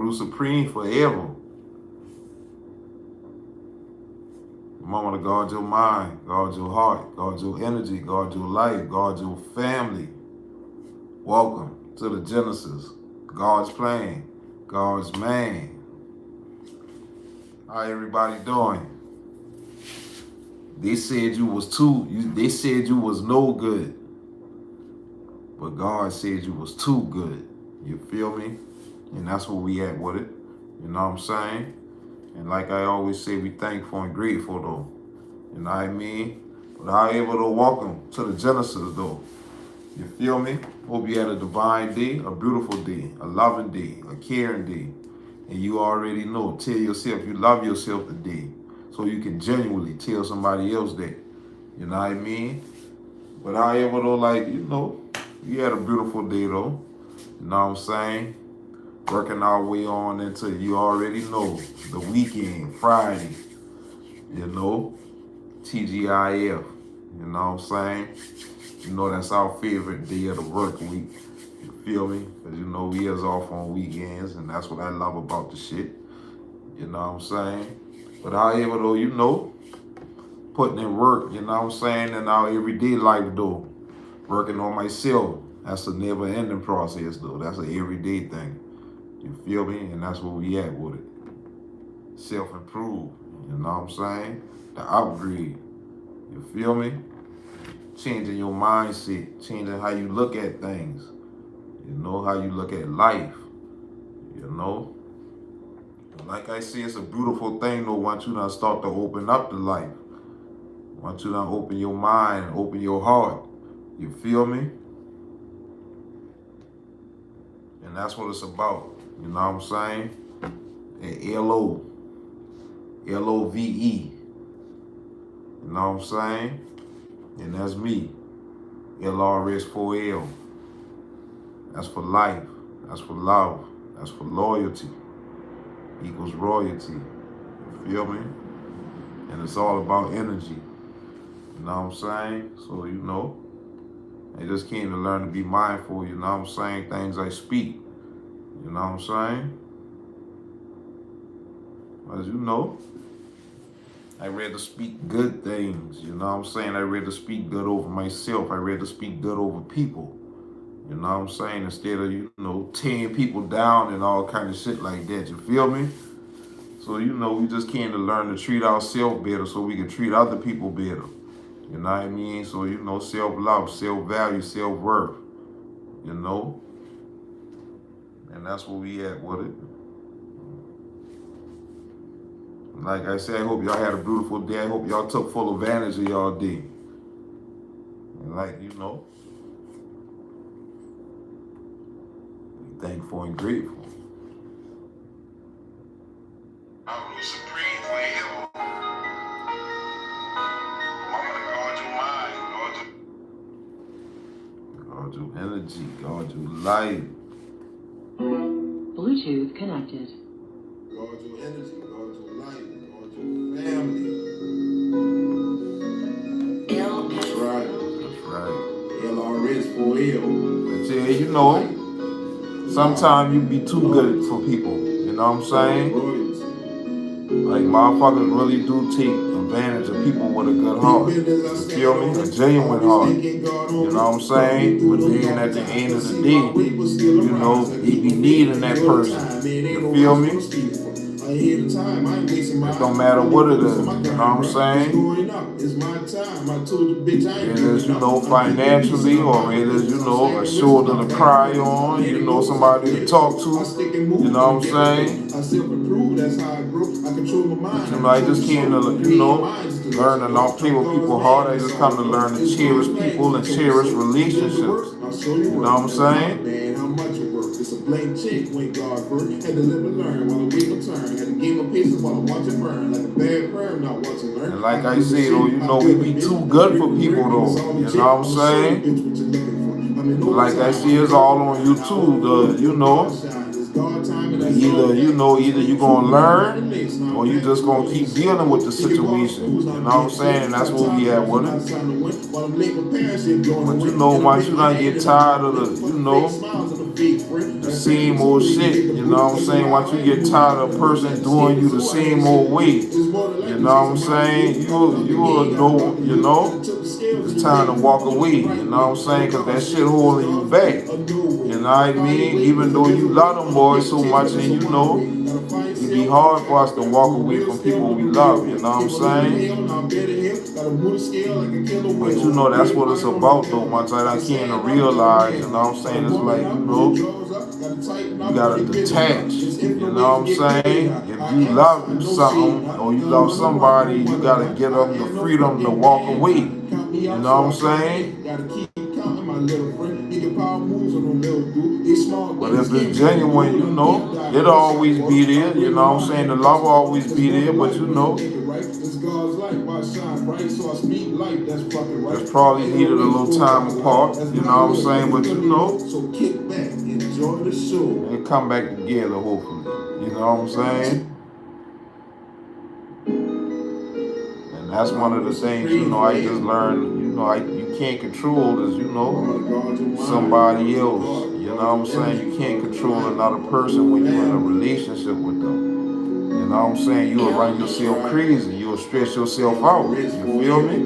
LoveRuledSupreme forever. Mama to guard your mind, guard your heart, guard your energy, guard your life, guard your family. Welcome to the Genesis. God's plan, God's man. How everybody doing? They said they said you was no good. But God said you was too good. You feel me? And that's where we at with it. You know what I'm saying? And like I always say, we thankful and grateful though. You know what I mean? But however though, welcome to the Genesis though. You feel me? Hope you had a divine day, a beautiful day, a loving day, a caring day. And you already know, tell yourself you love yourself today. So you can genuinely tell somebody else that. You know what I mean? But however though, like, you know, we had a beautiful day though. You know what I'm saying? Working our way on into, you already know, the weekend, Friday. You know, TGIF. You know what I'm saying? You know that's our favorite day of the work week. You feel me? Because you know we is off on weekends, and that's what I love about the shit. You know what I'm saying? But however though, you know, putting in work, you know what I'm saying, in our everyday life though. Working on myself. That's a never ending process though. That's an everyday thing. You feel me? And that's where we at with it. Self-improve. You know what I'm saying? The upgrade. You feel me? Changing your mindset. Changing how you look at things. You know, how you look at life. You know? Like I say, it's a beautiful thing though once you done start to open up the life. Once you done open your mind, open your heart. You feel me? And that's what it's about. You know what I'm saying? And Love. You know what I'm saying? And that's me. LRS4L. That's for life. That's for love. That's for loyalty. Equals royalty. You feel me? And it's all about energy. You know what I'm saying? So, you know, I just came to learn to be mindful, you know what I'm saying? Things I speak. You know what I'm saying? As you know, I rather speak good things, you know what I'm saying? I rather speak good over myself. I rather speak good over people. You know what I'm saying? Instead of, you know, tearing people down and all kind of shit like that. You feel me? So, you know, we just came to learn to treat ourselves better so we can treat other people better. You know what I mean? So, you know, self-love, self-value, self-worth. You know? And that's where we at with it. Like I said, I hope y'all had a beautiful day. I hope y'all took full advantage of y'all day. And like, you know, we thankful and grateful. Supreme forever. Mama to guard your mind, guard your energy, guard your life. Bluetooth connected. Guard your energy, guard your life, guard your family. That's right, that's right. LRS4L. But yeah, you know, sometimes you be too good for people. You know what I'm saying? Like, motherfuckers really do take advantage of people with a good heart. You feel me? A genuine heart. You know what I'm saying? But then at the end of the day, you know, you be needing that person. You feel me? It don't matter what it is. You know what I'm saying? It is, you know, financially, or it is, you know, a shoulder to cry on, you know, somebody to talk to. You know what I'm saying? But, you know, I just came to, you know, learn to not play with people's heart. I just come to learn to cherish people and cherish relationships. You know what I'm saying? It's a blank check when God first had to live and learn while the wheel turn. Had to give a piece of while I watch it burn. Like a bad perm, not watching learn. And like I said, though, you know, we be too good for people, though. You know what I'm saying? Like I see, it's all on YouTube, you know. either you gonna learn or you just gonna keep dealing with the situation. You know what I'm saying? And that's where we at with it. But once you done get tired of the same old shit, you know what I'm saying? Once you get tired of a person doing you the same old way, you know what I'm saying? You will know, it's time to walk away, you know what I'm saying? Because that shit holding you back. You know what I mean? Even though you love them boys so much, and it'd be hard for us to walk away from people we love, you know what I'm saying? But that's what it's about though. Once I came to realize, you know what I'm saying? It's like, you gotta detach, you know what I'm saying? If you love something or you love somebody, you gotta give them the freedom to walk away. You know what I'm saying? But if it's genuine, it'll always be there. You know what I'm saying? The love will always be there, but that's probably needed a little time apart. You know what I'm saying? But so kick back, enjoy the show, and come back together, hopefully. You know what I'm saying? And that's one of the things, I just learned, you can't control is, somebody else. You know what I'm saying? You can't control another person when you're in a relationship with them. You know what I'm saying? You'll run yourself crazy. You'll stress yourself out. You feel me?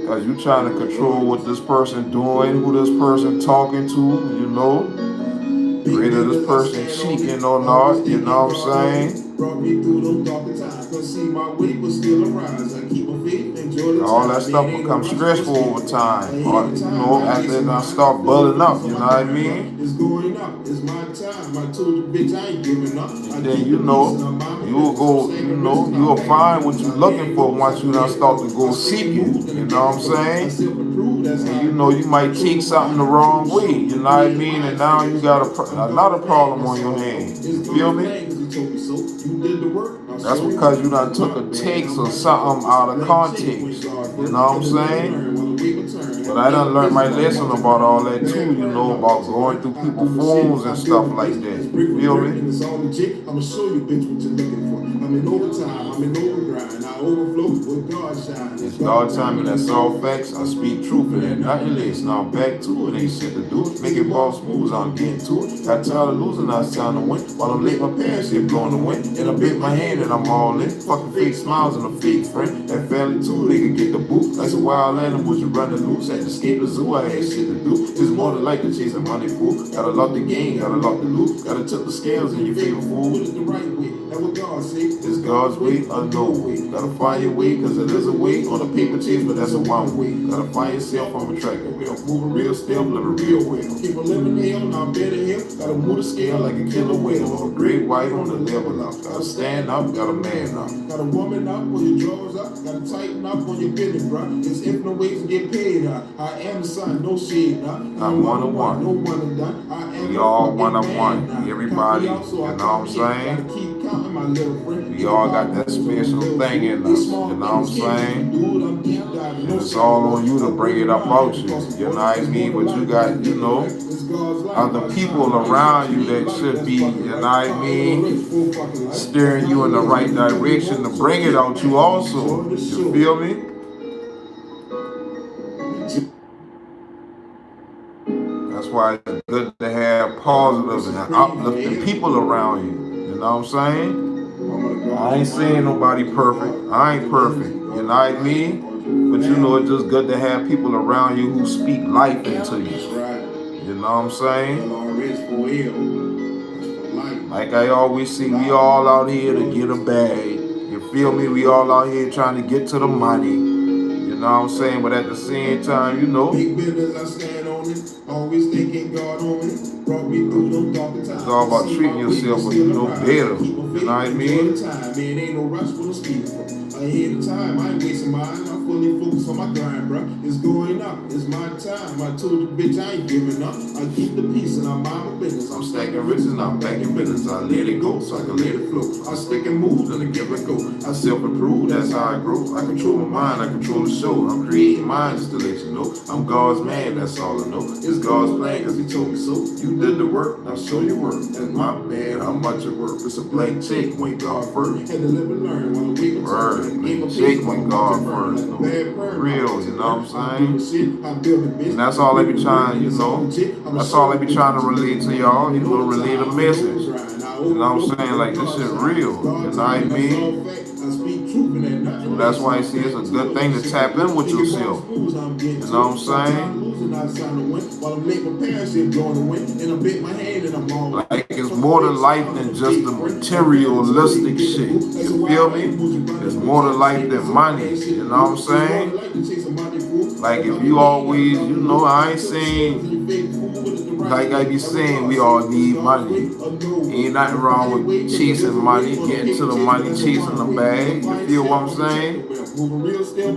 Because you're trying to control what this person doing, who this person talking to, whether this person cheating or not, you know what I'm saying? All that stuff becomes stressful over time. Or, after it done start building up, you know what I mean? It's going up. It's my time. I told you, bitch, I ain't giving up. And then you'll go, you'll find what you're looking for once you done start to go seeking. You know what I'm saying? And you might take something the wrong way, you know what I mean? And now you got another problem on your hands. You feel me? That's because you done took a text or something out of context. You know what I'm saying? But I done learned my lesson about all that too, about going through people's phones and stuff like that. You feel me? I'm gonna show you, bitch, what you're looking for. I'm in overtime, I'm in overdrive, I overflow with God shine. It's God time and that's all facts. I speak truth and ain't nothing less. Now I'm back to it, ain't shit to do. Make it boss moves, I'm getting to it. Got tired of losing, now it's time to win. While I'm late, my pants get blowing the wind. And I bit my hand and I'm all in. Fucking fake smiles and a fake friend. That family too, they can get the boot. Like some wild animals, you running loose. Had to escape the zoo, I had shit to do. It's more than like chasing money, fool. Gotta lock the game, gotta lock the loot. Gotta tip the scales in your favor, fool. What is the right way? That's what God say. It's God's way, unknown way. Gotta find your way, cause it is a way on a paper chase, but that's a one way. Gotta find yourself on a track and wheel. Moving real still, live a real well. Keep a living hell, now I'm better here. Gotta move the scale like a killer whale. Or a great white on the level up. Gotta stand up, gotta man up. Gotta woman up, pull your drawers up. Gotta tighten up on your business, bro. It's if no ways to get paid, I am the son, no shade, I'm one-on-one. No one and done. We all one-on-one. Everybody, you know what I'm saying? We all got that special thing in us, you know what I'm saying? And it's all on you to bring it up out you, you know what I mean? But you got, other people around you that should be, you know what I mean, steering you in the right direction to bring it out you also, you feel me? That's why it's good to have positive and uplifting people around you. You know what I'm saying? I ain't saying nobody perfect. I ain't perfect. You know what I mean? But it's just good to have people around you who speak life into you. You know what I'm saying? Like I always see, we all out here to get a bag. You feel me? We all out here trying to get to the money. You know what I'm saying? But at the same time, big business, I stand on it. Always thinking God on it. Brought me through them darker times. It's all about treating yourself better. You know what I mean? Man, ain't no rush when I'm speaking for. Ahead of time, I ain't wasting mine. I'm fully focused on my grind, bro. It's going up. It's my time. I told you, bitch, I ain't giving up. I keep the peace and I mind my business. I'm stacking riches and I'm back in business. I let it go so I can let it flow. I stick and move and I give it go. I self-improve, that's how I grow. I control my mind, I control the show. I'm creating minds to let you know. I'm God's man, that's all I know. It's it's God's plan, cause he told me so. You did the work, now show your work. That's my bad, how much it worth. It's a blank check when God first. Had to live and learn while the week was blank check when God first. No, real, you know what I'm saying? And that's all they be trying, you know. That's all they be trying to relate to y'all, you know, relate a message. You know what I'm saying? Like, this shit real, you know what I mean? So that's why I see it's a good thing to tap in with yourself. You know what I'm saying? Like, it's more to life than just the materialistic shit. You feel me? It's more to life than money. You know what I'm saying? Like, if you always, you know, I ain't saying, like I be saying, we all need money. Ain't nothing wrong with chasing money, getting to the money, chasing the bag. You feel what I'm saying?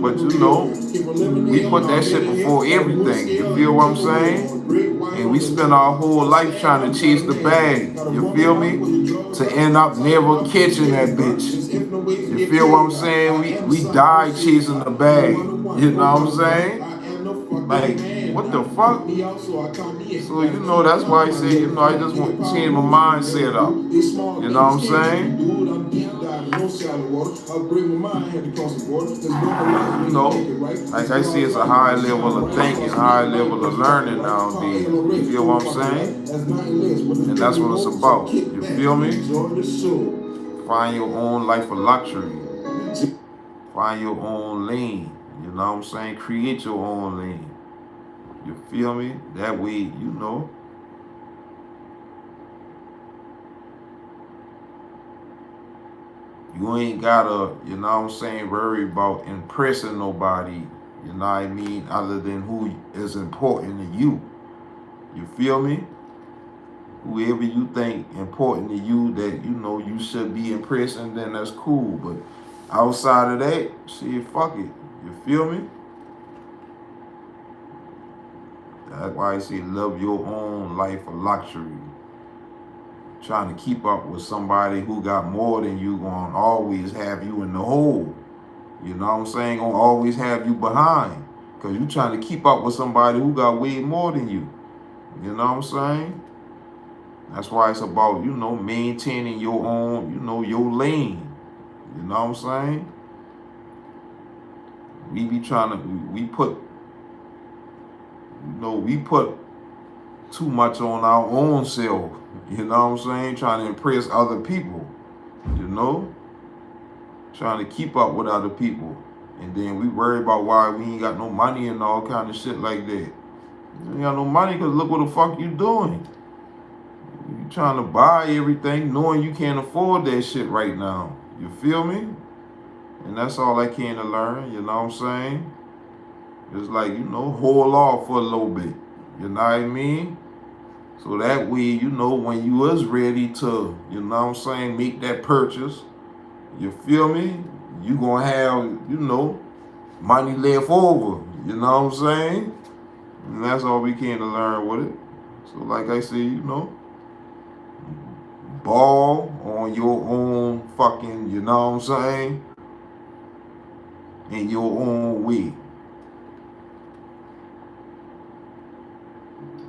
But you know, we put that shit before everything. You feel what I'm saying? And we spend our whole life trying to chase the bag. You feel me? To end up never catching that bitch. You feel what I'm saying? We die chasing the bag. You know what I'm saying? Like, what the fuck? So, you know, that's why I say, you know, I just want to change my mindset up. You know what I'm saying? You know, like I see, it's a high level of thinking, high level of learning nowadays. You feel what I'm saying? And that's what it's about. You feel me? Find your own life of luxury. Find your own lane. You know what I'm saying? Create your own lane. You feel me? That way, you know. You ain't gotta, you know what I'm saying, worry about impressing nobody, you know what I mean, other than who is important to you. You feel me? Whoever you think important to you that, you know, you should be impressing, then that's cool. But outside of that, shit, fuck it. You feel me? That's why I say love your own life of luxury. Trying to keep up with somebody who got more than you gonna always have you in the hole. You know what I'm saying? Gonna always have you behind. Cause you trying to keep up with somebody who got way more than you. You know what I'm saying? That's why it's about, you know, maintaining your own, you know, your lane. You know what I'm saying? We be trying to, we put, you know, we put too much on our own self. You know what I'm saying? Trying to impress other people. You know? Trying to keep up with other people. And then we worry about why we ain't got no money and all kind of shit like that. You ain't got no money because look what the fuck you doing. You trying to buy everything knowing you can't afford that shit right now. You feel me? And that's all I came to learn, you know what I'm saying? It's like, you know, hold off for a little bit. You know what I mean? So that way, you know, when you was ready to, you know what I'm saying, make that purchase, you feel me? You gonna have, you know, money left over. You know what I'm saying? And that's all we can to learn with it. So like I said, you know, ball on your own fucking, you know what I'm saying? In your own way.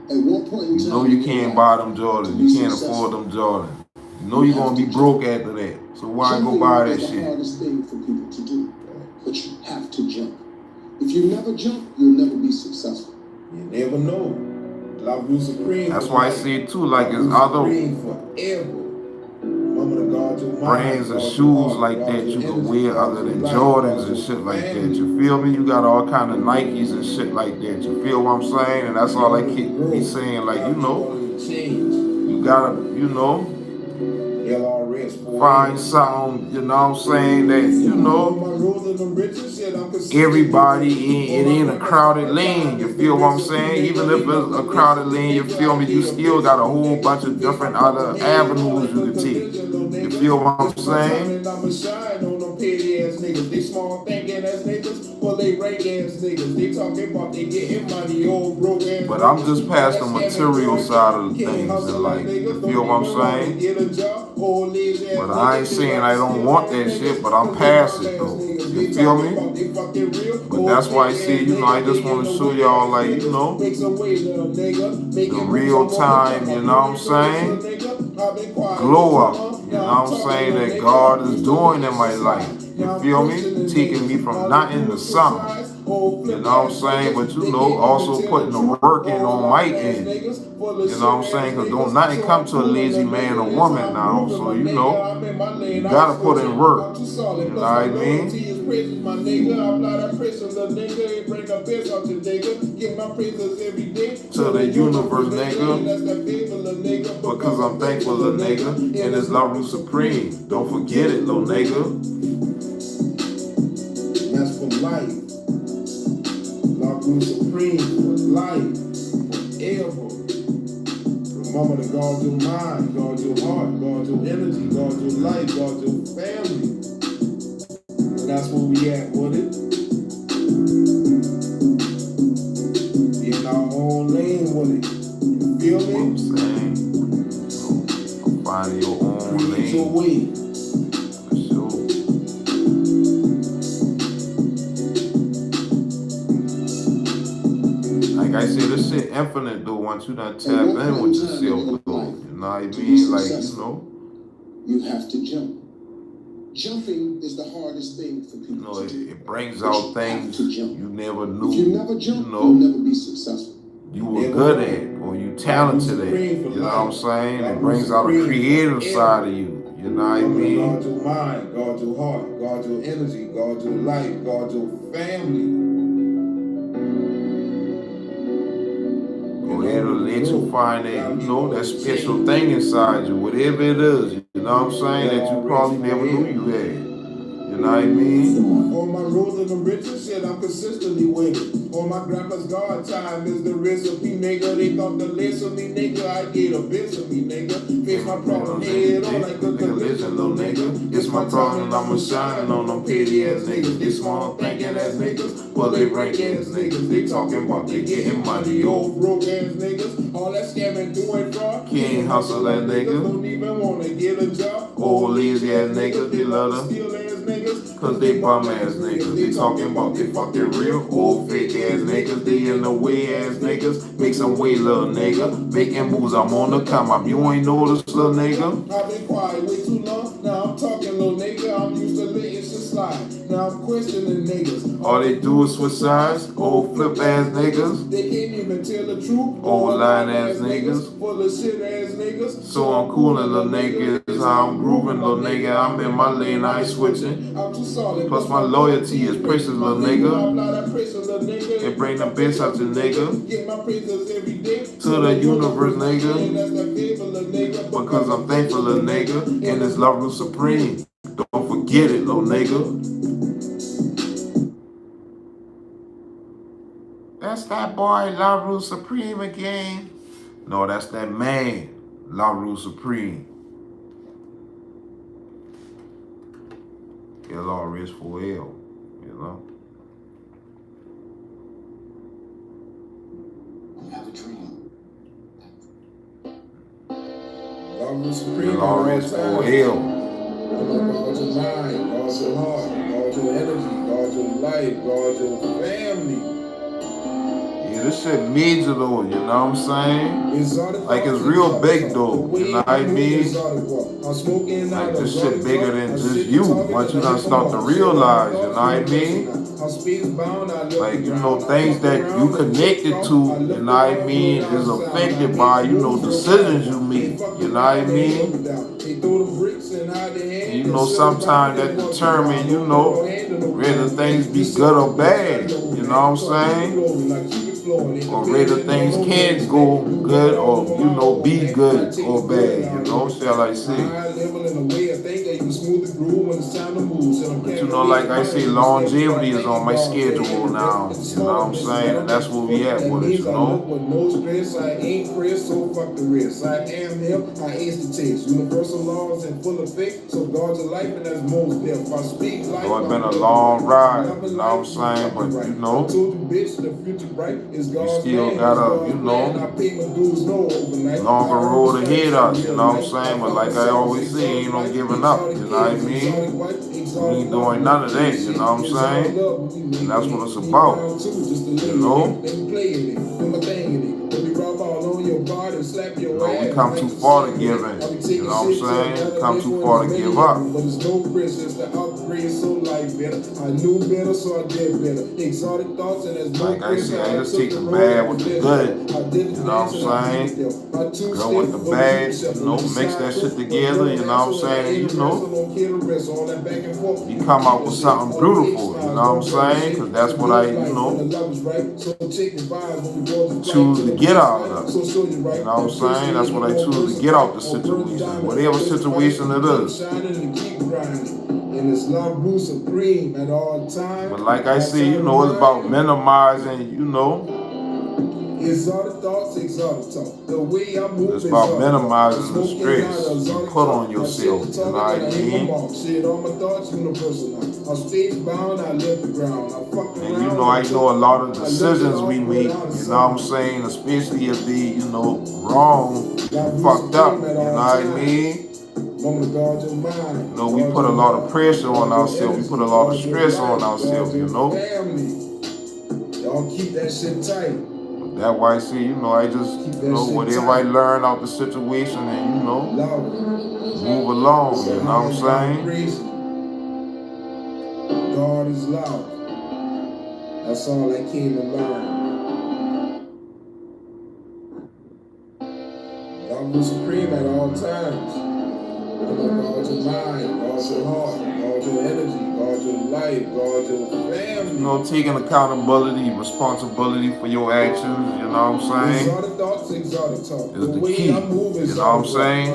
At one point in time, you know you can't buy them Jordans. You can't afford them Jordans. You know you're gonna be broke after that. So why go buy that shit? Jumping is the hardest thing for people to do, but you have to jump. If you never jump, you'll never be successful. You never know. LoveRuledSupreme. That's why I say it too, like it's other brands of shoes like that you can wear other than Jordans and shit like that. You feel me? You got all kind of Nikes and shit like that. You feel what I'm saying? And that's all I keep be saying, like, you know, you gotta, you know, find something, you know what I'm saying, that, you know, everybody, it ain't a crowded lane, you feel what I'm saying? Even if it's a crowded lane, you feel me, you still got a whole bunch of different other avenues you can take. You feel what I'm saying? Well, they rank ass niggas. They talking about they getting money, old broke ass. But I'm just past the material side of the things in life. You feel what I'm saying? But I ain't saying I don't want that shit, but I'm past it though. You feel me? But that's why I say, you know, I just want to show y'all, like, you know, the real time, you know what I'm saying? Glow up, you know what I'm saying, that God is doing in my life. You feel me? Taking me from nothing to something. You know what I'm saying? But you know, also putting the work in on my end. You know what I'm saying? Because don't nothing come to a lazy man or woman now. So, you know, you got to put in work. You know what I mean? To the universe, nigga. Because I'm thankful, little nigga. And it's LoveRuledSupreme Supreme. Don't forget it, little nigga. That's for life. LoveRuledSupreme for life. Forever. Remember to guard your mind, guard your heart, guard your energy, guard your life, guard your family. And that's where we at with it. Be in our own lane with it. You feel me? What I'm saying? So, find your own Create lane. your way. For sure. Like I said, this shit infinite though. Once you done tap in with yourself, though. You know what I mean? Like, you know. You have to jump. Jumping is the hardest thing for people You know, to do. it brings out things you never knew. If you never jump, you know, you'll never be successful. You were good at, or you talented at. You know what I'm saying? It brings out a creative side of you. You know what I mean? Guard your mind, guard your heart, guard your energy, guard your life, guard your family. Or it'll let you find that, you know, that special thing inside you, whatever it is, you know what I'm saying, that you probably never knew you had. You know what I mean? On my road to the riches, shit, I'm consistently winning. On my grandpa's guard time is the recipe, nigga. They thought the less of me, nigga. I get a bit of me, nigga. Face my problem head on like a collision, little nigga. It's my problem and I'm shining on them petty ass niggas. They small thinking ass niggas. Well, they rank ass niggas. They talking about they getting money. Old broke ass niggas. All that scamming doing fraud. Can't hustle that nigga. Don't even wanna get a job. Old lazy ass niggas, they love them. Steal ass niggas. Cause they bum ass niggas. They talking about they fucking real. Old fake ass niggas. They in the way ass niggas. Make some way, little nigga. Making moves, I'm on the come up. You ain't noticed, little nigga. I've been quiet way too long. Now I'm talking, little nigga. I'm used to letting shit slide. Now I'm questioning niggas. All they do is switch sides. Old flip ass niggas. They can't even tell the truth. Old lying ass niggas. Full of shit ass niggas. So I'm coolin', little nigga. Is how I'm grooving, little nigga. I'm in my lane, I ain't switching. I'm too solid. Plus my loyalty is precious, little nigga. It It bring the best out your nigga. Get my praises every day. To the universe, nigga. Because I'm thankful, little nigga. And it's LoveRuledSupreme Supreme. Don't forget it, little nigga. That's that boy, LoveRuledSupreme Supreme again. No, that's that man, LoveRuledSupreme Supreme. L-R is for L, you know? You have a dream. LoveRuledSupreme. L-R is for L. Guard your mind, guard your heart, guard your energy, guard your life, guard your family. Yeah, this shit major though, you know what I'm saying? Like it's real big though, you know what I mean? Like this shit bigger than just you. Once you done start to realize, you know what I mean? Like, you know, things that you connected to, you know what I mean, is affected by, you know, decisions you make, you know what I mean? And, you know, sometimes that determine, you know, whether things be good or bad, you know what I'm saying? Or whether things can go good or, you know, be good or bad, you know, shall I say? through when it's time to move. So but you know, like I say, longevity is on my schedule now. You know what I'm saying? And that's where we at with it, you know? With no stress, I ain't Chris, so fuck the rest. I am him, I instantaneous. Universal laws in full effect, so God's a life and that's most death. I speak life. So it's been a long ride, you know what I'm saying? But you know, we still got a, you know, longer road ahead of us, you know what I'm saying? But like I always say, ain't no giving up, you know what I mean? We ain't doing none of that, you know what I'm saying? And that's what it's about, you know? You know, we come too far to give in, you know what I'm saying? Come too far to give up. But it's no princess to upgrade, so life better. I knew better, so I did better. Exotic thoughts and there's no like I say, I just take the bad with the good, you know what I'm saying? Go with the bad, you know, mix that shit together, you know what I'm saying? You know, you come out with something beautiful, you know what I'm saying? Because that's what I, you know, choose to get out of it. You know what I'm saying? That's what I choose to get out the situation, whatever situation it is. And it's LoveRuledSupreme at all times. But like I say, you know, it's about minimizing, you know. Exotic thoughts, exotic talk. The way I move it's about minimizing the stress you put on yourself. You know what I mean? Shit, all my thoughts universal now. I'm stage bound, I live the ground. I fuck around. And you know, I know a lot of decisions we make, you know what I'm saying? Especially if they, you know, wrong, fucked up, you know what I mean? You know, we put a lot of pressure on ourselves. We put a lot of stress on ourselves, you know? Y'all keep that shit tight. That's why I say, you know, I just, you know, whatever I learn out the situation and, you know, move along, you know what I'm saying? God is love. That's all I came to learn. LoveRuledSupreme at all times. Guard your mind, guard your heart, guard your energy, guard your life, guard your family. You know, taking accountability, responsibility for your actions, you know what I'm saying? Exotic thoughts, exotic talk. Is the key, you know what I'm saying?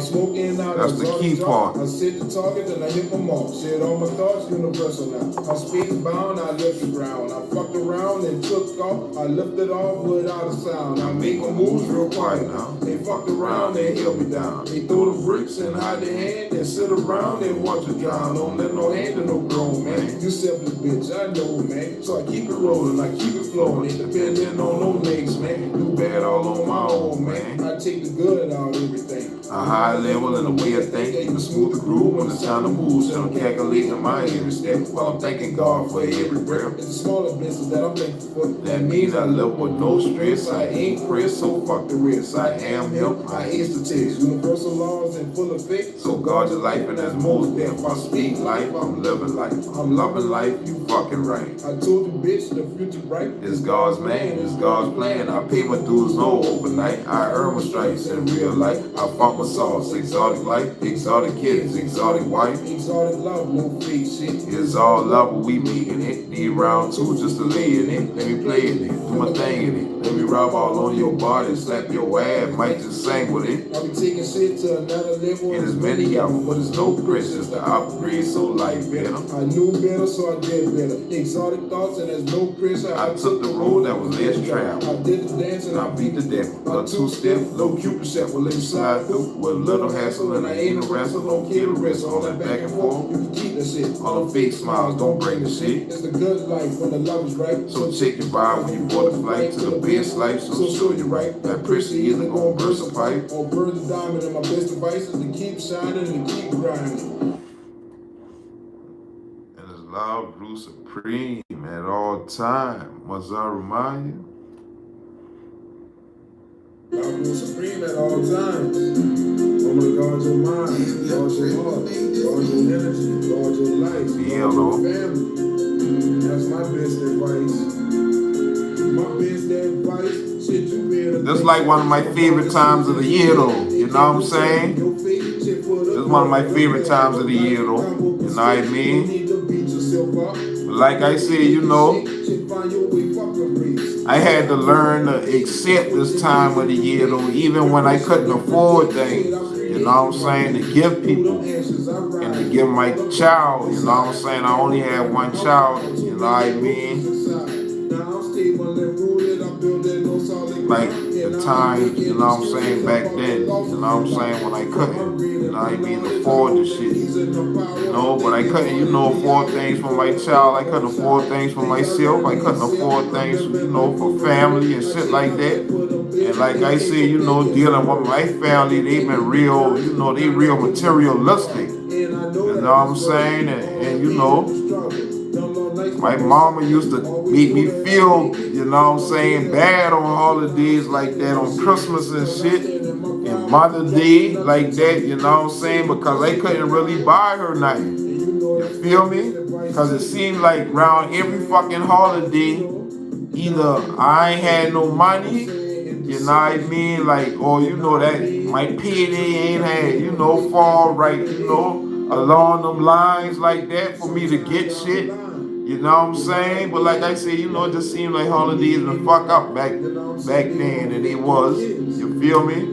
That's the key part. I sit the target and I hit them all. Shit, all my thoughts universal now. I speak bound, I lift the ground. I fucked around and took off. I lifted off without a sound. I make my moves real quiet now. They fucked around, they held me down. They throw the bricks and hide their hand and sit around and watch it drown. Don't let no hand in no grown, man. You selfish bitch, I know, man. So I keep it rolling, I keep it flowing. Ain't depending on no niggas, man. Do bad all on my own, man. I take the good out of everything. A high level and a way of thinking, even smooth the groove when it's time to move. So I'm calculating my every step while I'm thanking God for every breath. It's the smaller blessings that I'm thankful for. That means I live with no stress. I ain't pressed, so fuck the rest. I am him, I is the test. Universal laws in full effect. So God's life and that's most death. I speak life, I'm living life. I'm loving life, you fucking right. I told you, bitch, the future bright. It's God's man, it's God's plan. I pay my dues no overnight. I earn my stripes in real life. I fought my sauce, exotic life, exotic kids, exotic wife. Exotic love, no fake shit. It's all love, but we making it. Need round two just to lay in it. Let me play in it, do my thing in it. Let me rub all on your body, slap your ass, might just sing with it. I be taking shit to another level. And there's many of them, but it's no Christians to upgrade, so life better. I knew better, so I did better. Exotic thoughts and there's no pressure. I took the road that was less traveled. I did the dance and I beat the devil. A two-step, low Cupid shot will let me slide through with a little hassle, and I ain't a wrestler, don't care the rest. All that back and forth, you can keep the shit. All them fake smiles, don't bring the shit. It's the good life when the love is right. So check your vibe when you board the flight to the best life. So sure you're right. That pressure either gonna burst a pipe or burn the diamond. And my best advice is to keep shining and keep grinding. And it's LoveRuledSupreme at all time. Must I remind you? LoveRuledSupreme at all times. I'm gonna guard your mind, guard your heart, guard your energy, guard your life, guard your family. That's my best advice. My best advice, shit you better. This is like one of my favorite times of the year though. You know what I'm saying? This is one of my favorite times of the year though. You know what I mean? But like I said, you know, I had to learn to accept this time of the year though, even when I couldn't afford things. You know what I'm saying? To give people and to give my child. You know what I'm saying? I only had one child. You know what I mean? Like the time, you know what I'm saying, back then, you know what I'm saying, when I couldn't, you know what I mean, afford the shit. You know, but I couldn't, you know, afford things for my child. I couldn't afford things for myself. I couldn't afford things, you know, for family and shit like that. And like I said, you know, dealing with my family, they've been real, you know, they real materialistic. You know what I'm saying? And you know, my mama used to make me feel, you know what I'm saying, bad on holidays like that, on Christmas and shit, and Mother's Day like that, you know what I'm saying, because I couldn't really buy her nothing. You feel me? Because it seemed like around every fucking holiday, either I ain't had no money, you know what I mean, like, or you know that my payday ain't had, you know, fall right, you know, along them lines like that for me to get shit. You know what I'm saying? But like I said, you know, it just seemed like holidays been fuck up back then than it was. You feel me?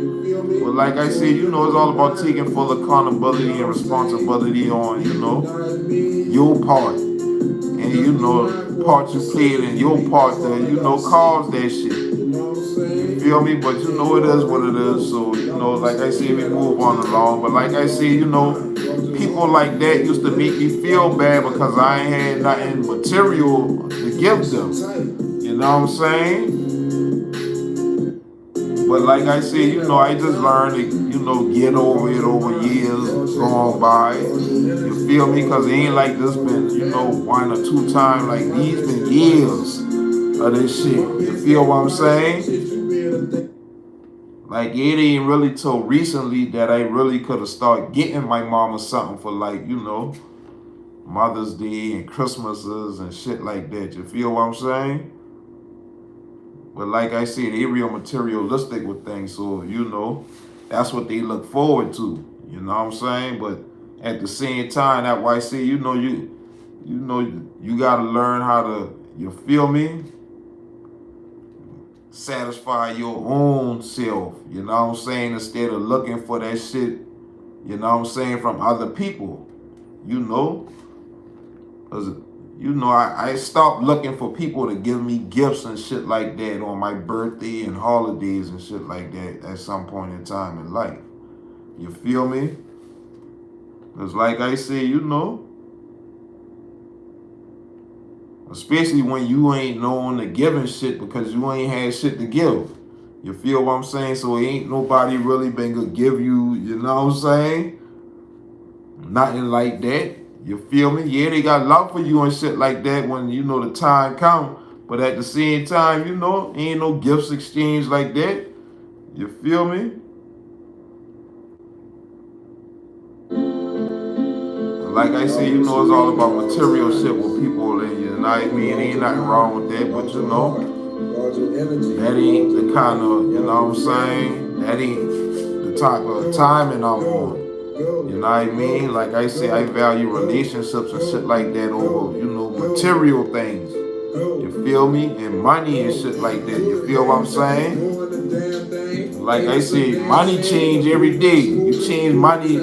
But like I said, you know, it's all about taking full accountability and responsibility on, you know, your part. And you know, the part you played in your part to, you know, cause that shit. You feel me? But you know it is what it is. So, you know, like I said, we move on along. But like I said, you know, people like that used to make me feel bad because I ain't had nothing material to give them. You know what I'm saying? But like I said, you know, I just learned to, you know, get over it over years going by. You feel me? Because it ain't like this been, you know, 1 or 2 times. Like these been years of this shit. You feel what I'm saying? Like it ain't really till recently that I really could have started getting my mama something for, like, you know, Mother's Day and Christmases and shit like that. You feel what I'm saying? But like I said, they real materialistic with things, so you know, that's what they look forward to. You know what I'm saying? But at the same time, that's why I say, you know, you gotta learn how to, you feel me? Satisfy your own self. You know what I'm saying? Instead of looking for that shit, you know what I'm saying, from other people. You know? Cause you know, I stopped looking for people to give me gifts and shit like that on my birthday and holidays and shit like that at some point in time in life. You feel me? Because like I said, you know, especially when you ain't known to giving shit because you ain't had shit to give. You feel what I'm saying? So ain't nobody really been gonna give you, you know what I'm saying? Nothing like that. You feel me? Yeah, they got love for you and shit like that when, you know, the time come. But at the same time, you know, ain't no gifts exchanged like that. You feel me? Like I said, you know, it's all about material shit with people, and you know what I mean? Ain't nothing wrong with that, but you know, that ain't the kind of, you know what I'm saying? That ain't the type of timing I'm on. You know what I mean? Like I say, I value relationships and shit like that over, you know, material things. You feel me? And money and shit like that. You feel what I'm saying? Like I said, money change every day. You change money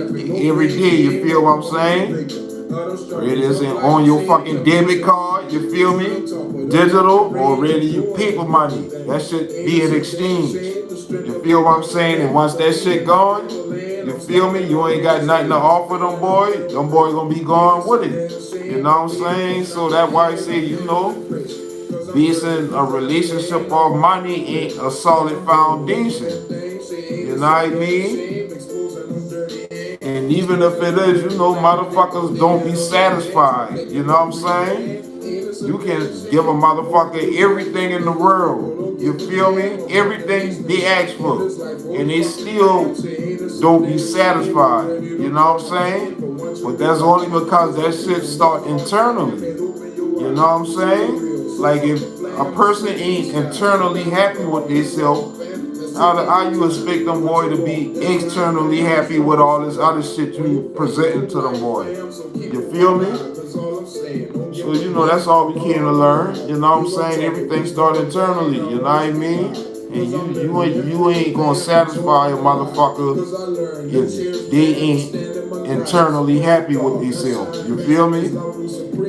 every day. You feel what I'm saying? It is on your fucking debit card. You feel me? Digital or really you paper money. That should be an exchange. You feel what I'm saying? And once that shit gone, you feel me? You ain't got nothing to offer them boys. Them boys gonna be gone with it. You know what I'm saying? So that's why I say, you know, basing a relationship of money ain't a solid foundation. You know what I mean? And even if it is, you know, motherfuckers don't be satisfied. You know what I'm saying? You can give a motherfucker everything in the world. You feel me? Everything they ask for. And they still don't be satisfied. You know what I'm saying? But that's only because that shit start internally. You know what I'm saying? Like if a person ain't internally happy with themselves, how you expect them boy to be externally happy with all this other shit you presenting to them boy? You feel me? So, you know, that's all we can to learn. You know what I'm saying? Everything starts internally. You know what I mean? And you ain't gonna satisfy a motherfucker if they ain't internally happy with themselves. You feel me?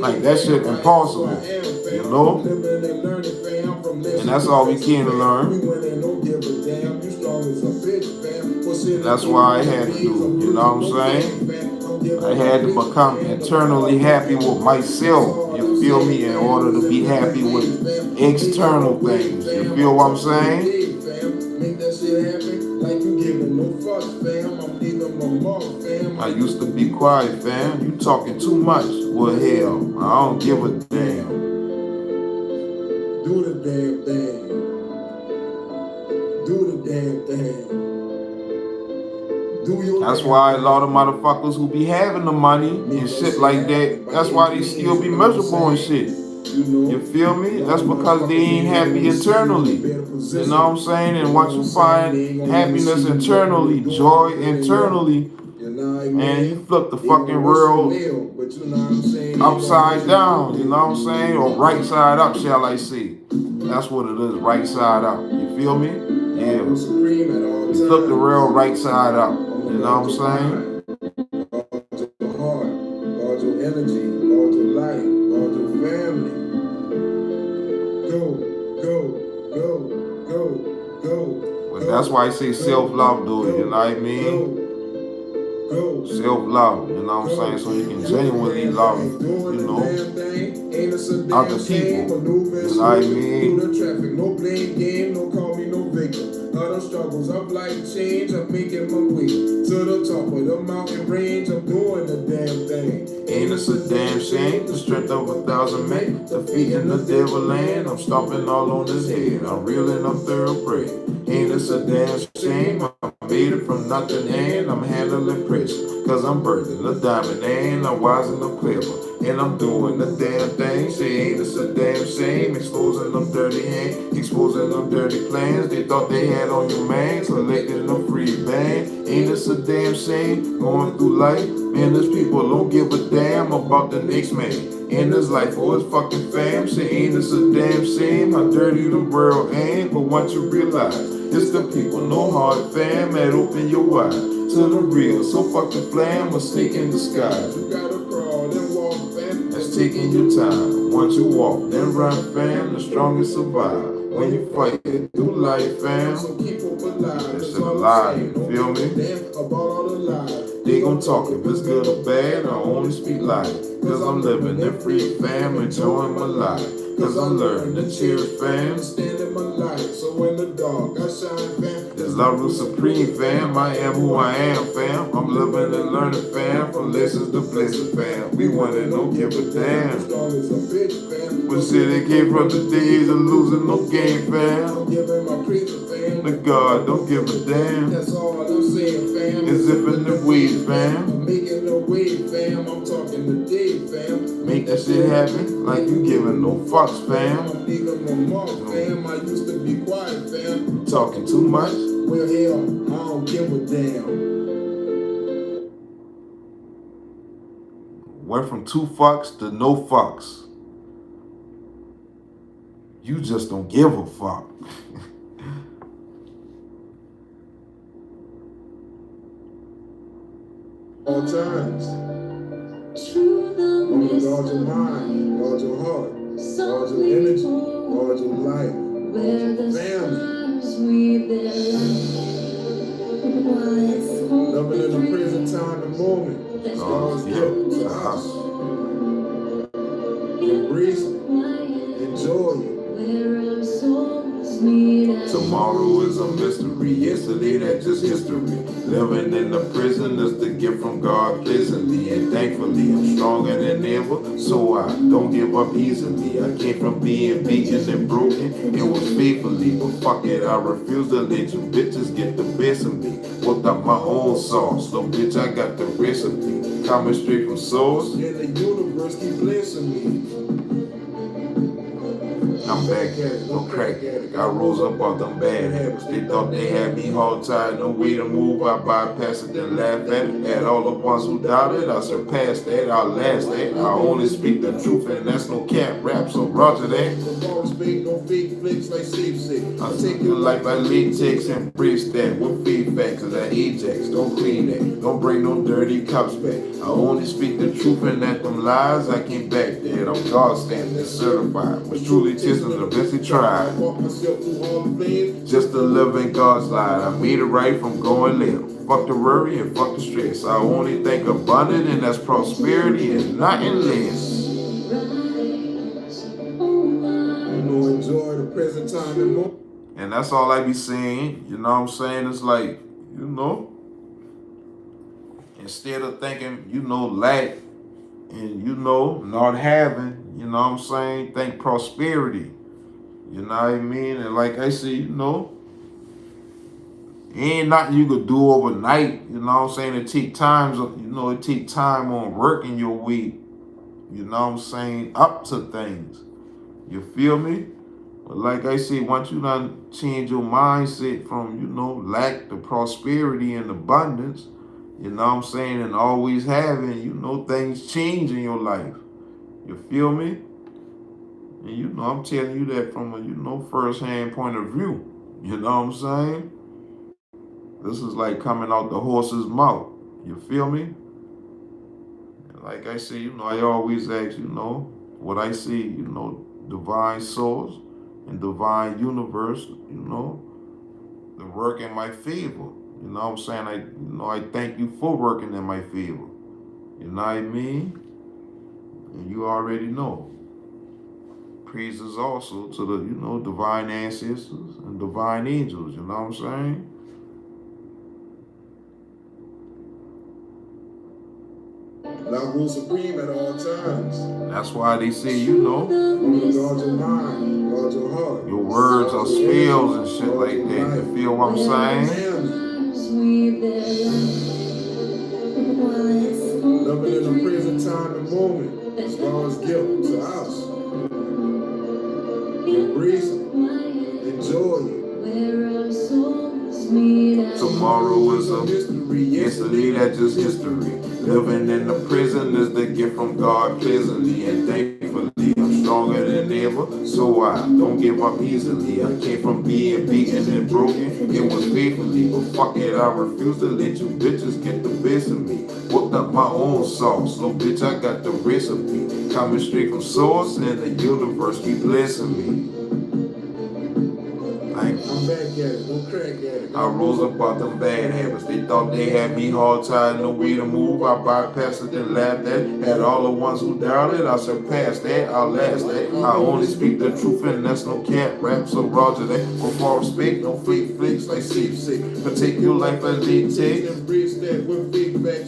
Like, that shit impossible. You know? And that's all we can to learn. And that's why I had to do. You know what I'm saying? I had to become internally happy with myself, you feel me, in order to be happy with external things. You feel what I'm saying? I used to be quiet, fam. You talking too much. Well, hell, I don't give a damn. Do the damn thing. Do the damn thing. That's why a lot of motherfuckers who be having the money and shit like that, that's why they still be miserable and shit. You feel me? That's because they ain't happy internally. You know what I'm saying? And once you find happiness internally, joy internally, man, you flip the fucking world upside down. You know what I'm saying? Or right side up, shall I say. That's what it is, right side up. You feel me? Yeah. You flip the world right side up. You know what I'm saying? Guard your heart, guard your energy, guard your life, guard your family. Go, go, go, go, go. Well, that's why I say self-love, dude. You know what I mean? Self-love, you know what I'm saying? So you can genuinely love, you know, other people. You know what I mean? No blame game, no call me no victim. Other struggles of life change, I'm making my way to the top of the mountain range. I'm doing the damn thing. Ain't this a damn shame? The strength of 1,000 men, defeating the devil land. I'm stomping all on his head. I'm reeling up thoroughbred. Ain't this a damn shame? I made it from nothing and I'm handling pressure. Cause I'm birthing a diamond and I'm wise and I'm clever. And I'm doing the damn thing. Say, ain't this a damn shame? Exposing them dirty hands, exposing them dirty plans they thought they had on your man, collecting them free band. Ain't this a damn shame? Going through life, man, these people don't give a damn about the next man. In this life for his fucking fam. Say, ain't this a damn shame? How dirty the world ain't. But once you realize, it's the people, no heart fam, that open your eyes to the real. So fucking flam, mistake in disguise. You gotta crawl and walk, fam. That's taking your time. Once you walk, then run, fam. The strongest survive. When you fight it through life, fam. So keep hope alive. That shit alive, you feel me? About all the lies. They gon' talk if it's good or bad. I only speak life. Cause I'm living in free, fam. Enjoying my life. Cause I'm learning to cherish, fam. Standing my life. So in the dark, I shine, fam. It's LoveRuledSupreme, fam. I am who I am, fam. I'm living and learning, fam. From lessons to blessings, fam. We want it, don't give a damn. But shit, it came from the days of losing no game, fam. The God, don't give a damn. That's all I'm saying, fam. It's zipping the weed, fam. I'm making the wave, fam. I'm talking the day, fam. Make that shit happen like you giving no fucks, fam. I'm leaving my mark, fam. I used to be quiet, fam. Talking too much? Well, hell, I don't give a damn. Went from 2 fucks to no fucks. You just don't give a fuck. All times. Remember, guard your mind, guard your heart, guard your energy, guard your life, guard your family. Loving in the present time and moment. God's gift to us. Embrace it. Enjoy it. Tomorrow is a mystery. Yesterday, that's just history. Living in the prison is the gift from God pleasantly. And thankfully, I'm stronger than ever. So I don't give up easily. I came from being beaten and broken. It was faithfully. But fuck it, I refuse to let you bitches get the best of me. Worked up my own sauce. So bitch, I got the recipe. Coming straight from source. And the universe keep blessing me. I'm back at it, no crack at it. I rose up off them bad habits. They thought they had me hog tied, no way to move. I bypassed it, then laugh at it. At all the ones who doubted, I surpassed that. I last that. I only speak the truth, and that's no cap rap. So roger that. I take your life by latex and brace that. With feedback, cause I Ajax. Don't clean that. Don't bring no dirty cops back. I only speak the truth, and at them lies, I can't back that. I'm God stamped and certified. Was truly testing the best he tried. Just to live in God's light. I made it right from going left. Fuck the worry and fuck the stress. I only think abundant, and that's prosperity and nothing less. Enjoy the present time and moment. And that's all I be saying. You know what I'm saying? It's like, you know, instead of thinking, you know, lack and, you know, not having, you know what I'm saying, think prosperity. You know what I mean? And like I say, you know, ain't nothing you could do overnight. You know what I'm saying? It take times, you know, it take time on working your way, you know what I'm saying, up to things. You feel me? But like I said, once you done change your mindset from, you know, lack to prosperity and abundance, you know what I'm saying, and always having, you know, things change in your life. You feel me? And you know, I'm telling you that from a, you know, first-hand point of view. You know what I'm saying? This is like coming out the horse's mouth. You feel me? And like I say, you know, I always ask, you know, what I see, you know, divine source and divine universe, you know, to work in my favor. You know what I'm saying? I thank you for working in my favor. You know what I mean? And you already know. Praises also to the, you know, divine ancestors and divine angels. You know what I'm saying? LoveRuledSupreme at all times. That's why they say, you know, Guard your mind, guard your heart. your words are spells and shit like that. You feel what I'm saying? Loving in the present time and moment, as far as guilt to us. Embrace it, enjoy it. Tomorrow is a history. Yesterday, that's just history. Living in the prison is the gift from God pleasantly and thankfully. I'm stronger than ever, so I don't give up easily. I came from being beaten and broken. It was faithfully, but fuck it, I refuse to let you bitches get the best of me. Whooped up my own sauce, so bitch, I got the recipe. Coming straight from source, and the universe keep blessing me. I'm back at it, don't crack at it. I rose up out them bad habits. They thought they had me hard tied, no way to move. I bypassed it and laughed at it. Had all the ones who doubted, I surpassed that, I last that. I only speak the truth, and that's no cap rap, so roger that. Before I speak, no fake flicks like safe sick. But take your life as they take.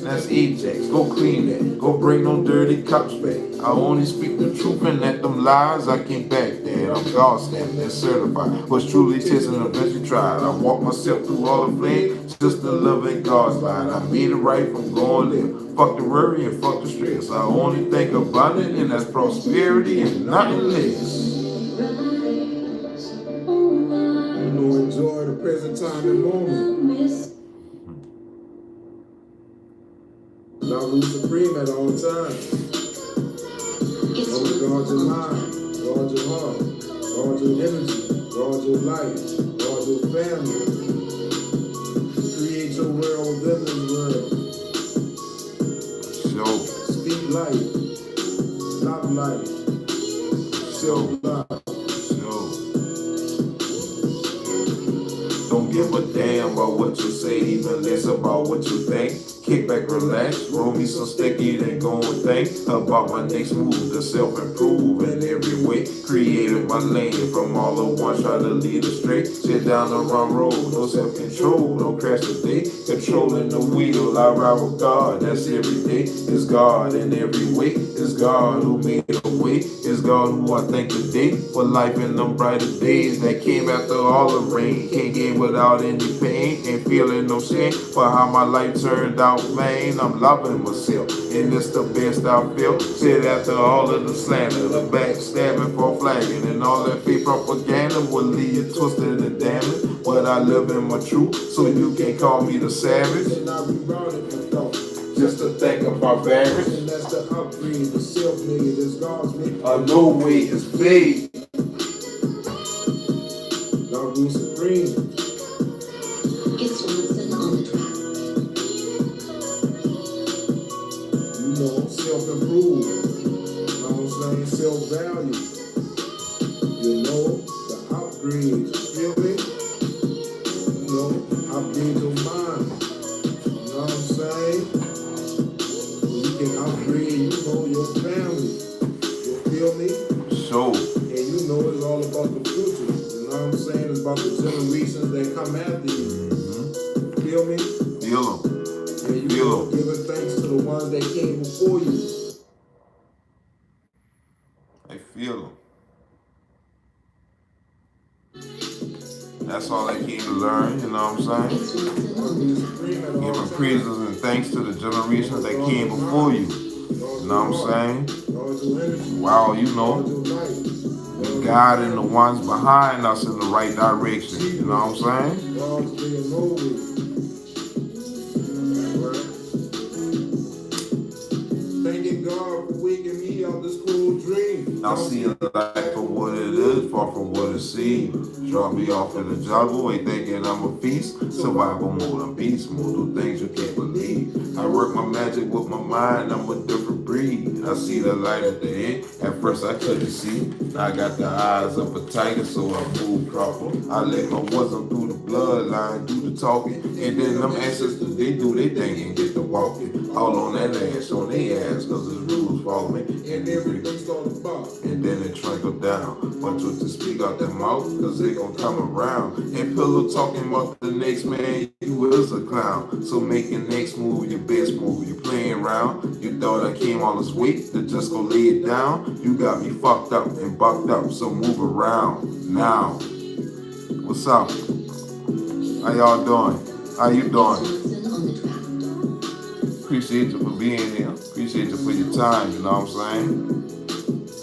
That's Ajax, go clean that. Go bring no dirty cops back. I only speak the truth, and at them lies, I can't back that. I'm God stamped and certified. Was truly testing the best you tried. I walked myself through all the flames, just to live in God's line. I made it right from going left. Fuck the worry and fuck the stress. I only think abundant, and that's prosperity and nothing less. You know, enjoy the present time and moment. LoveRuledSupreme at all times. Always guard your mind, guard your heart, guard your energy, guard your life, guard your family. Create your world within this world. Show. Speak life, stop life, show love. Don't give a damn about what you say, even less about what you think. Kick back, relax, roll me some sticky, then go and think about my next move to self-improve in every way. Created my lane from all at once, try to lead us straight. Sit down the wrong road, no self-control, don't crash today. Controlling the wheel, I ride with God, that's every day. It's God in every way, it's God who made a way. It's God who I thank today for life in them brighter days that came after all the rain. Can't get without any pain, and feel feeling no shame for how my life turned out, man. I'm loving myself, and it's the best I feel. Said after all of the slander, the backstabbing for flagging, and all that fake propaganda will leave you twisted and damaged. But I live in my truth, so you can't call me the savage. And I rerouted my thoughts. Just to think about marriage. And that's the upgrade, the self-made, that's God's made. I know way is big. LoveRuledSupreme. It's Johnson on the track. You know, self-improve. You know what I'm saying? Self-value. You know, the upgrade. You feel me? You know, upgrade your mind. You know what I'm saying? You can upgrade, you know, your family. You feel me? So, And you know it's all about the future. You know what I'm saying? It's about the generations that come after you. Feel me? feel them. And you Feel know, 'em. giving thanks to the ones that came before you. I feel them. That's all I came to learn, you know what I'm saying? It's Johnson on the track. Giving praises and thanks to the generations that came before you. You know what I'm saying? Wow, you know, we guiding the ones behind us in the right direction. You know what I'm saying? Thanking God for waking me out this cool dream. I see life for what it is, far from what it seems. Drop me off in the jungle, ain't thinking I'm a feast. Survival mode, I'm beast mode, do things you can't believe. I work my magic with my mind, I'm a different breed. I see the light at the end, at first I couldn't see. I got the eyes of a tiger, so I move proper. I let my wisdom through the bloodline, do the talking. And then them ancestors, they do their thing and get the walking. All on that ass, on their ass, cause the rules follow me. And everything's all about. And then it trickle down. But you to speak out their mouth, cause they gon' come around. And pillow talking about the next man, you is a clown. So make your next move your best move. You playing around. You thought I came all this weight to just go lay it down. You got me fucked up and bucked up, so move around. Now, what's up? How y'all doing? How you doing? Johnson on the track. Appreciate you for being here. Appreciate you for your time, you know what I'm saying?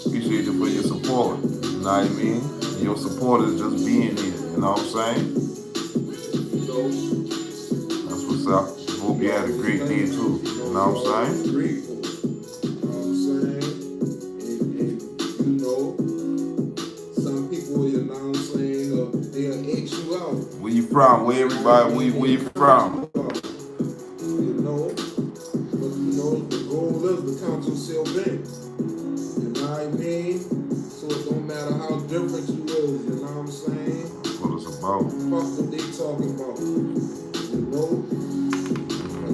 Appreciate you for your support, you know what I mean? And your support is just being here, you know what I'm saying? That's what's up. Hope you had a great day too, you know what I'm saying? Grateful. You know what I'm saying? And you know, some people, you know what I'm saying, they'll X you out. Where you from? Where everybody, where you from? You know, but you know, the goal is to count yourself in. You know what I mean? So it don't matter how different you is, you know what I'm saying? That's what it's about. Fuck what they talking about. You know?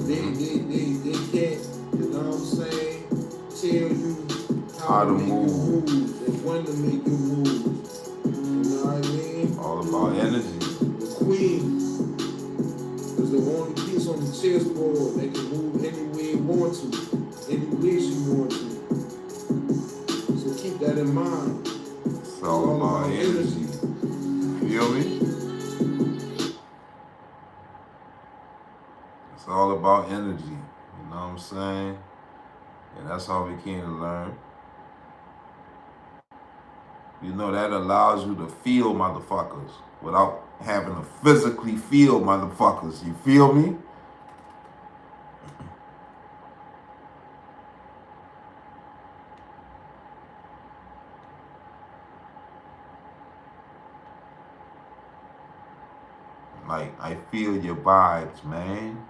They can't, you know what I'm saying, tell you how to make move. your moves and when to make your moves. You know what I mean? All about energy. The queen is the only piece on the chessboard that can move any way you want to, any way she want to. So keep that in mind. It's all about energy. Feel me? It's all about energy. You know what I'm saying? And that's how we came to learn. You know, that allows you to feel motherfuckers without having to physically feel motherfuckers. You feel me? Like, I feel your vibes, man.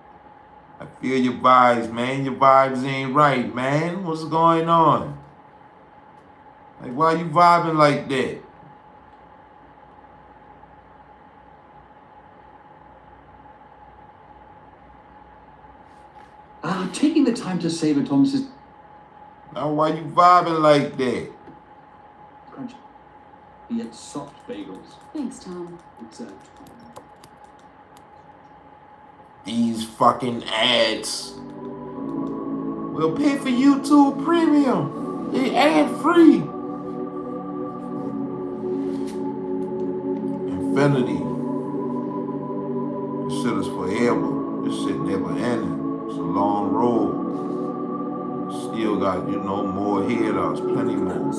I feel your vibes, man. Your vibes ain't right, man. What's going on? Like, why you vibing like that? Taking the time to savor Thomas's Now, why you vibing like that? crunchy yet soft bagels. Thanks, Tom. It's These fucking ads. We'll pay for YouTube Premium. They ad free. Infinity. shit is forever. This shit never ending. It's a long road. Still got, more ahead of us, plenty more.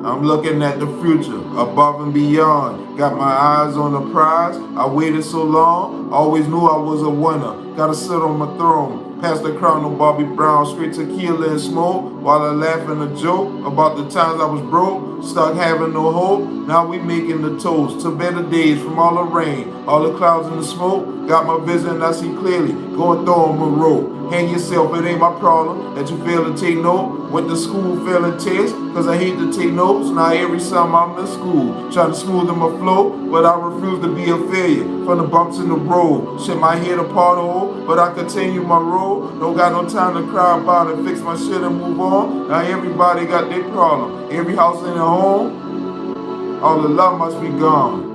I'm looking at the future, above and beyond. Got my eyes on the prize. I waited so long, always knew I was a winner. Gotta sit on my throne. Pass the crown on Bobby Brown, straight tequila and smoke. While I laugh and a joke about the times I was broke, stuck having no hope. Now we making the toast to better days from all the rain, all the clouds and the smoke. Got my vision, I see clearly, going through on my road. Hang yourself, it ain't my problem that you fail to take note. Went to school failing tests, cause I hate to take notes. Now every summer I'm in school, trying to smoothen my flow, but I refuse to be a failure. From the bumps in the road, shit my head apart hole, but I continue my road. Don't got no time to cry about it, fix my shit and move on. Now everybody got their problem, every house in their home, all the love must be gone.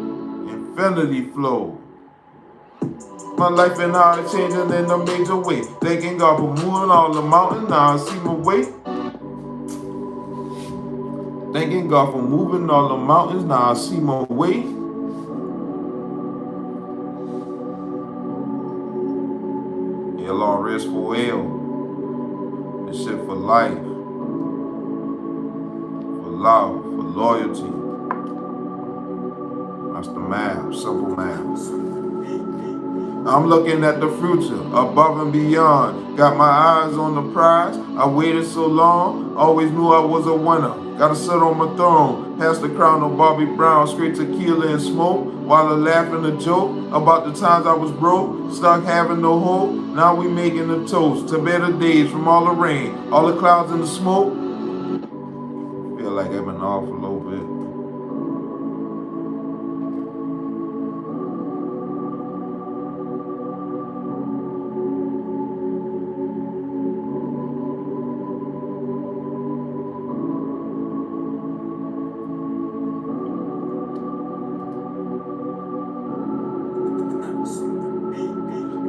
Infinity flow. My life and how it's changing in a major way. Thanking God for moving all the mountains, now I see my way. Thanking God for moving all the mountains, now I see my way. LRS4L. This shit for life. For love, for loyalty. That's the math, simple math. I'm looking at the future, above and beyond. Got my eyes on the prize. I waited so long, always knew I was a winner. Gotta sit on my throne, pass the crown on Bobby Brown, straight tequila and smoke. While I laugh and a joke about the times I was broke, stuck having no hope. Now we making a toast to better days from all the rain, all the clouds and the smoke. Feel like I've been off a little bit.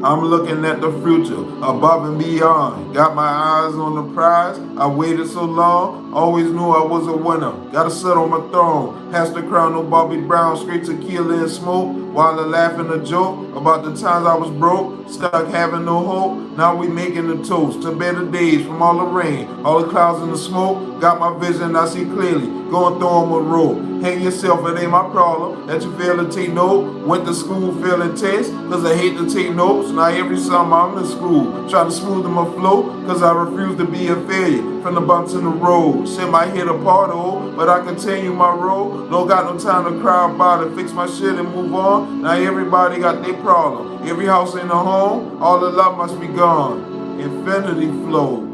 I'm looking at the future, above and beyond. Got my eyes on the prize. I waited so long, always knew I was a winner. Gotta sit on my throne, pass the crown on Bobby Brown, straight tequila and smoke. While I laugh and a joke about the times I was broke, stuck having no hope. Now we making the toast to better days from all the rain, all the clouds and the smoke. Got my vision, I see clearly, going through on my road. Hang yourself, it ain't my problem that you fail to take note. Went to school failing tests, cause I hate to take notes. Now every summer I'm in school, trying to smoothen my flow, cause I refuse to be a failure. From the bumps in the road, shit my head apart hole, but I continue my road. Don't got no time to cry about it, fix my shit and move on. Now everybody got their problem, every house in the home, all the love must be gone. Infinity flow.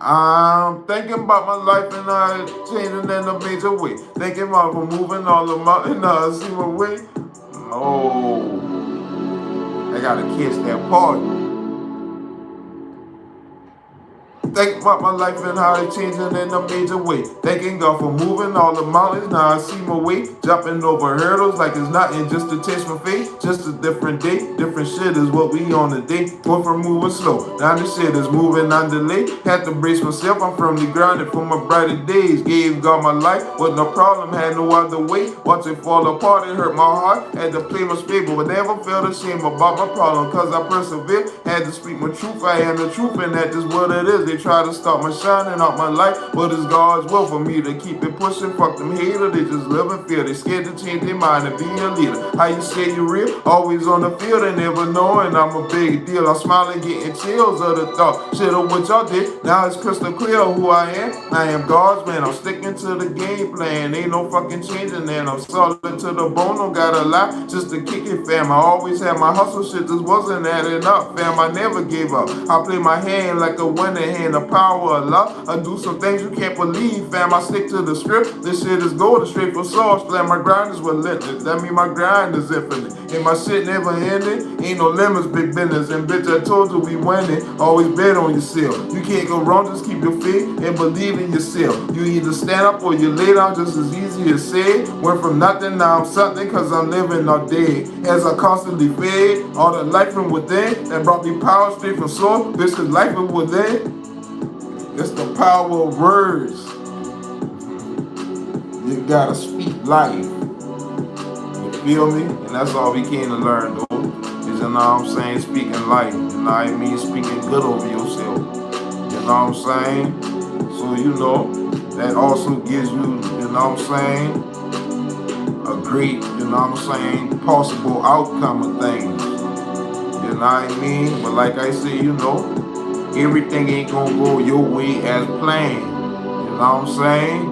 I'm thinking about my life and how it's changing in a major way. Thinking about moving all the mountains, now I see my way. Oh, I gotta catch that part. Think about my life and how it's changing in a major way. Thanking God for moving all the mountains, now I see my way. Jumping over hurdles like it's nothing, just to taste my fate. Just a different day, different shit is what we on today. Went from moving slow, now this shit is moving on delay. Had to brace myself, I'm firmly grounded for my brighter days. Gave God my life, with no problem, had no other way. Watch it fall apart, it hurt my heart. Had to play my spade, but never felt ashamed about my problem, cause I persevered. Had to speak my truth, I am the truth, and that is what it is. They try to stop my shining out my life, but it's God's will for me to keep it pushing. Fuck them haters, they just live in fear. They scared to change their mind and be a leader. How you say you real? Always on the field and never knowing I'm a big deal. I'm smiling, getting chills of the thought. Shit of what y'all did, now it's crystal clear who I am. I am God's man, I'm sticking to the game plan. Ain't no fucking changing, and I'm solid to the bone. Don't gotta lie, just to kick it, fam. I always had my hustle, shit just wasn't adding up, fam. I never gave up. I play my hand like a winning hand. The power of love, I do some things you can't believe, fam. I stick to the script. This shit is golden, straight for sauce. Fam, my grind is relentless. That mean my grind is infinite. And my shit never ending. Ain't no limits, big business. And bitch, I told you we winning. Always bet on yourself. You can't go wrong, just keep your faith and believe in yourself. You either stand up or you lay down, just as easy as said. Went from nothing, now I'm something, cause I'm living all day. As I constantly fed all the life from within, that brought me power straight from source. This is life from within. It's the power of words. You gotta speak life. You feel me? And that's all we came to learn, though. Is, you know what I'm saying, speaking life. You know what I mean? Speaking good over yourself. You know what I'm saying? So, you know, that also gives you, you know what I'm saying, a great, you know what I'm saying, possible outcome of things. You know what I mean? But like I say, you know, everything ain't gonna go your way as planned. You know what I'm saying?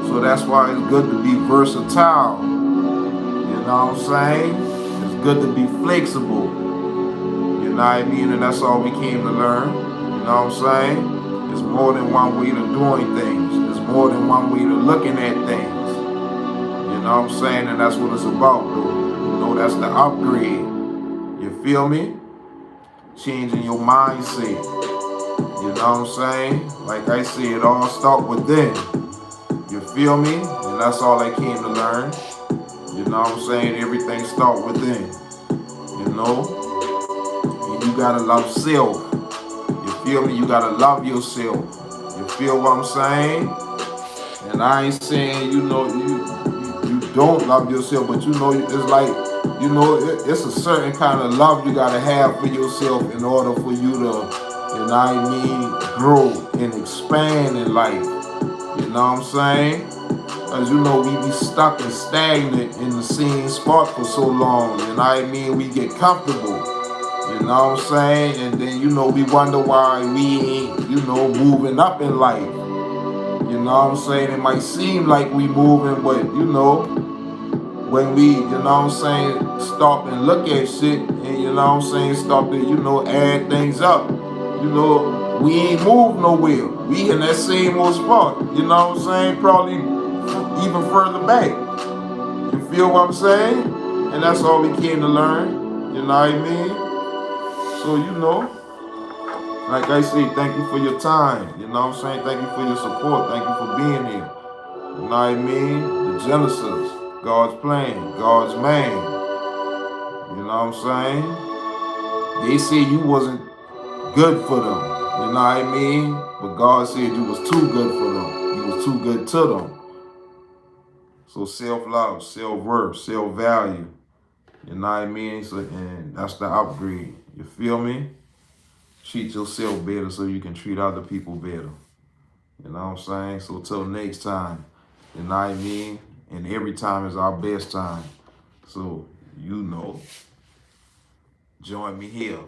So that's why it's good to be versatile. You know what I'm saying? It's good to be flexible. You know what I mean? And that's all we came to learn. You know what I'm saying? There's more than one way to doing things. There's more than one way to looking at things. You know what I'm saying? And that's what it's about, though. You know, that's the upgrade. You feel me? Changing your mindset. You know what I'm saying? Like I said, it all starts within. You feel me? And that's all I came to learn. You know what I'm saying? Everything starts within. You know? And you gotta love self. You feel me? You gotta love yourself. You feel what I'm saying? And I ain't saying, you know, you don't love yourself, but you know, it's like, you know, it's a certain kind of love you gotta have for yourself in order for you to, you know what I mean, grow and expand in life. You know what I'm saying? As you know, we be stuck and stagnant in the same spot for so long. You know what I mean? We get comfortable. You know what I'm saying? And then, you know, we wonder why we ain't, you know, moving up in life. You know what I'm saying? It might seem like we moving, but, you know, when we, you know what I'm saying, stop and look at shit and, you know what I'm saying, stop to, you know, add things up. You know, we ain't moved nowhere. We in that same old spot. You know what I'm saying? Probably even further back. You feel what I'm saying? And that's all we came to learn. You know what I mean? So, you know, like I say, thank you for your time. You know what I'm saying? Thank you for your support. Thank you for being here. You know what I mean? The Genesis, God's plan, God's man. You know what I'm saying? They said you wasn't good for them. You know what I mean? But God said you was too good for them. You was too good to them. So self-love, self-worth, self-value. You know what I mean? So, and that's the upgrade. You feel me? Treat yourself better so you can treat other people better. You know what I'm saying? So till next time. You know what I mean? And every time is our best time. So, you know, join me here.